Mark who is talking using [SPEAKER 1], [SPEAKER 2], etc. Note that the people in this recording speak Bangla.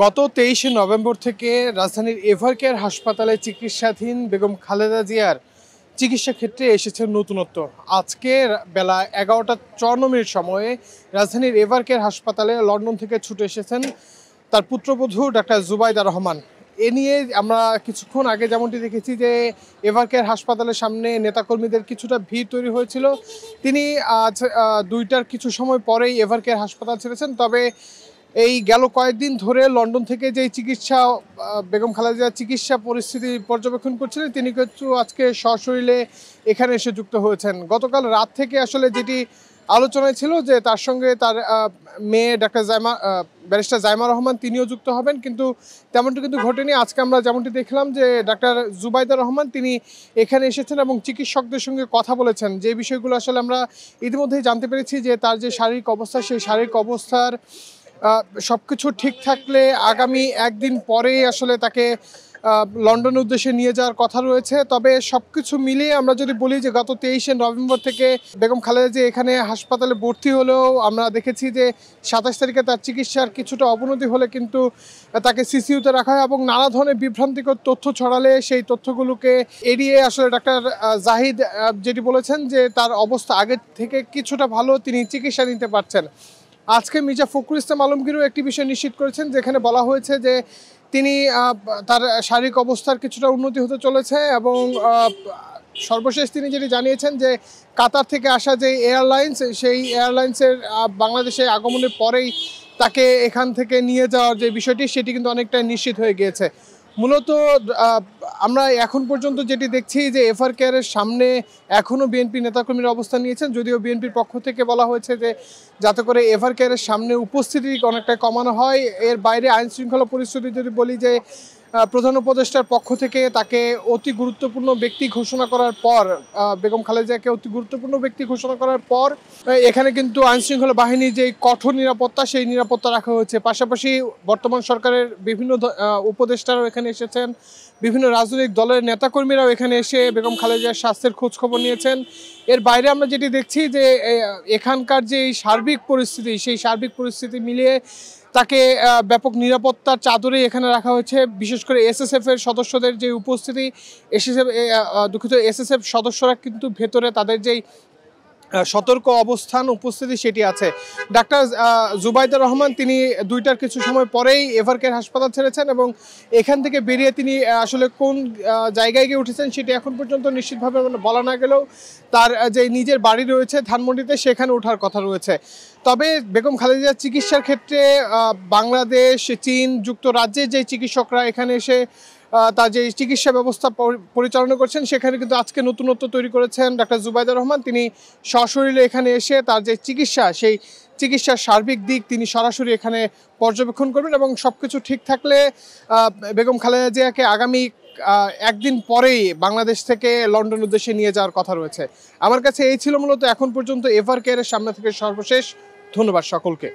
[SPEAKER 1] গত 23শে নভেম্বর থেকে রাজধানীর এভারকেয়ার হাসপাতালে চিকিৎসাধীন বেগম খালেদা জিয়ার চিকিৎসা ক্ষেত্রে এসেছে নতুনত্ব। আজকে বেলা 11টা 54 সময়ে রাজধানীর এভারকেয়ার হাসপাতালে লন্ডন থেকে ছুটে এসেছেন তার পুত্রবধূ ডাক্তার জুবাইদা রহমান। এ নিয়ে আমরা কিছুক্ষণ আগে যেমনটি দেখেছি যে এভারকেয়ার হাসপাতালের সামনে নেতাকর্মীদের কিছুটা ভিড় তৈরি হয়েছিল। তিনি আজ 2টার কিছু সময় পরেই এভারকেয়ার হাসপাতাল ছেড়েছেন। তবে এই গেল কয়েকদিন ধরে লন্ডন থেকে যে চিকিৎসা বেগম খালেদা জিয়ার চিকিৎসা পরিস্থিতি পর্যবেক্ষণ করছিলেন, তিনি কিন্তু আজকে সশরীরে এখানে এসে যুক্ত হয়েছেন। গতকাল রাত থেকে আসলে যেটি আলোচনায় ছিল যে তার সঙ্গে তার মেয়ে ডাক্তার ব্যারিস্টার জাইমা রহমান তিনিও যুক্ত হবেন, কিন্তু তেমনটি কিন্তু ঘটেনি। আজকে আমরা যেমনটি দেখলাম যে ডাক্তার জুবাইদা রহমান তিনি এখানে এসেছেন এবং চিকিৎসকদের সঙ্গে কথা বলেছেন। যে বিষয়গুলো আসলে আমরা ইতিমধ্যেই জানতে পেরেছি যে তার যে শারীরিক অবস্থা, সেই শারীরিক অবস্থার সবকিছু ঠিক থাকলে আগামী একদিন পরেই আসলে তাকে লন্ডনের উদ্দেশ্যে নিয়ে যাওয়ার কথা রয়েছে। তবে সবকিছু মিলিয়ে আমরা যদি বলি যে গত 23শে নভেম্বর থেকে বেগম খালেদা জিয়া এখানে হাসপাতালে ভর্তি হলেও আমরা দেখেছি যে 27 তারিখে তার চিকিৎসার কিছুটা অবনতি হলে কিন্তু তাকে সিসিইউতে রাখা হয় এবং নানা ধরনের বিভ্রান্তিকর তথ্য ছড়ালে সেই তথ্যগুলোকে এড়িয়ে আসলে ডাক্তার জাহিদ যেটি বলেছেন যে তার অবস্থা আগের থেকে কিছুটা ভালো, তিনি চিকিৎসা নিতে পারছেন। আজকে মির্জা ফখরুল ইসলাম আলমগীরও একটি বিষয় নিশ্চিত করেছেন, যেখানে বলা হয়েছে যে তিনি তার শারীরিক অবস্থার কিছুটা উন্নতি হতে চলেছে এবং সর্বশেষ তিনি যেটি জানিয়েছেন যে কাতার থেকে আসা যে এয়ারলাইন্স, সেই এয়ারলাইন্সের বাংলাদেশে আগমনের পরেই তাকে এখান থেকে নিয়ে যাওয়ার যে বিষয়টি সেটি কিন্তু অনেকটাই নিশ্চিত হয়ে গিয়েছে। মূলত আমরা এখন পর্যন্ত যেটি দেখছি যে এভারকেয়ারের সামনে এখনও বিএনপি নেতাকর্মীরা অবস্থান নিয়েছেন, যদিও বিএনপির পক্ষ থেকে বলা হয়েছে যে যাতে করে এভারকেয়ারের সামনে উপস্থিতি অনেকটাই কমানো হয়। এর বাইরে আইন শৃঙ্খলা পরিস্থিতি যদি বলি যে প্রধান উপদেষ্টার পক্ষ থেকে তাকে অতি গুরুত্বপূর্ণ ব্যক্তি ঘোষণা করার পর, বেগম খালেদা জিয়াকে অতি গুরুত্বপূর্ণ ব্যক্তি ঘোষণা করার পর এখানে কিন্তু আইন শৃঙ্খলা বাহিনীর যে কঠোর নিরাপত্তা, সেই নিরাপত্তা রাখা হয়েছে। পাশাপাশি বর্তমান সরকারের বিভিন্ন উপদেষ্টারাও এখানে এসেছেন, বিভিন্ন রাজনৈতিক দলের নেতাকর্মীরাও এখানে এসে বেগম খালেদা জিয়ার স্বাস্থ্যের খোঁজখবর নিয়েছেন। এর বাইরে আমরা যেটি দেখছি যে এখানকার যে সার্বিক পরিস্থিতি, সেই সার্বিক পরিস্থিতি মিলিয়ে তাকে ব্যাপক নিরাপত্তার চাদরে এখানে রাখা হয়েছে। বিশেষ করে এসএসএফের সদস্যদের যে উপস্থিতি, এসএসএফ সদস্যরা কিন্তু ভেতরে তাদের যেই সতর্ক অবস্থান উপস্থিতি সেটি আছে। ডাক্তার জুবাইদা রহমান তিনি 2টার কিছু সময় পরেই এভারকেয়ার হাসপাতাল ছেড়েছেন এবং এখান থেকে বেরিয়ে তিনি আসলে কোন জায়গায় গিয়ে উঠেছেন সেটি এখন পর্যন্ত নিশ্চিতভাবে বলা না গেলেও তার যে নিজের বাড়ি রয়েছে ধানমন্ডিতে, সেখানে ওঠার কথা রয়েছে। তবে বেগম খালেদা জিয়ার চিকিৎসার ক্ষেত্রে বাংলাদেশ, চীন, যুক্তরাজ্যের যে চিকিৎসকরা এখানে এসে তার যে চিকিৎসা ব্যবস্থা পরিচালনা করছেন, সেখানে কিন্তু আজকে নতুনত্ব তৈরি করেছেন ডাক্তার জুবাইদা রহমান। তিনি সশরীরে এখানে এসে তার যে চিকিৎসা, সেই চিকিৎসার সার্বিক দিক তিনি সরাসরি এখানে পর্যবেক্ষণ করবেন এবং সব কিছু ঠিক থাকলে বেগম খালেদা জিয়াকে আগামী একদিন পরেই বাংলাদেশ থেকে লন্ডন উদ্দেশ্যে নিয়ে যাওয়ার কথা রয়েছে। আমার কাছে এই ছিল মূলত এখন পর্যন্ত এভারকেয়ারের সামনে থেকে সর্বশেষ। ধন্যবাদ সকলকে।